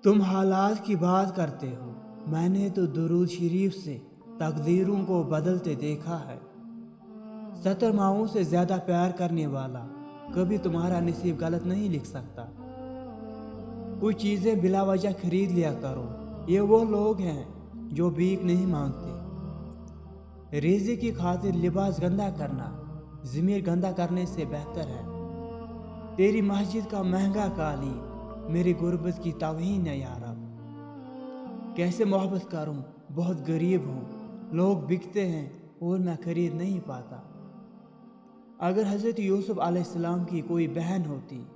तुम हालात की बात करते हो, मैंने तो दुरूद शरीफ से तकदीरों को बदलते देखा है। 70 माओं से ज्यादा प्यार करने वाला कभी तुम्हारा नसीब गलत नहीं लिख सकता। कुछ चीजें बिला वजह खरीद लिया करो। ये वो लोग हैं जो भीख नहीं मांगते। रिज़्क़ की खातिर लिबास गंदा करना ज़मीर गंदा करने से बेहतर है। तेरी मस्जिद का महंगा कालीन मेरी गुर्बत की तौहीन है या रब। कैसे मोहब्बत करूं, बहुत गरीब हूं। लोग बिकते हैं और मैं खरीद नहीं पाता। अगर हज़रत यूसुफ अलैहिस्सलाम की कोई बहन होती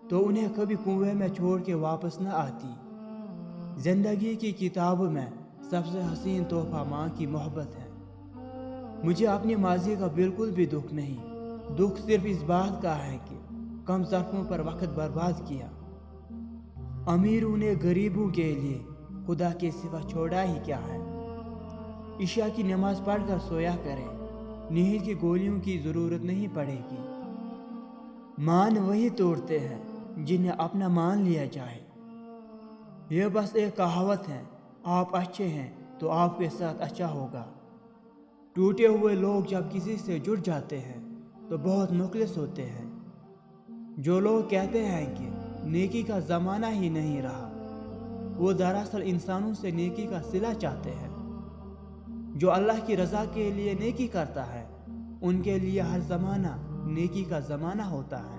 तो उन्हें कभी कुएं में छोड़ के वापस न आती। जिंदगी की किताब में सबसे हसीन तोहफा माँ की मोहब्बत है। मुझे अपनी माजी का बिल्कुल भी दुख नहीं। दुख सिर्फ इस बात का है कि कम ज़ख्मों पर वक्त बर्बाद किया। अमीरों ने गरीबों के लिए खुदा के सिवा छोड़ा ही क्या है। इशा की नमाज पढ़कर सोया करें, नींद की गोलियों की ज़रूरत नहीं पड़ेगी। मान वही तोड़ते हैं जिन्हें अपना मान लिया जाए। यह बस एक कहावत है, आप अच्छे हैं तो आपके साथ अच्छा होगा। टूटे हुए लोग जब किसी से जुड़ जाते हैं तो बहुत मुखलिस होते हैं। जो लोग कहते हैं कि नेकी का ज़माना ही नहीं रहा, वो दरअसल इंसानों से नेकी का सिला चाहते हैं। जो अल्लाह की रज़ा के लिए नेकी करता है, उनके लिए हर ज़माना नेकी का ज़माना होता है।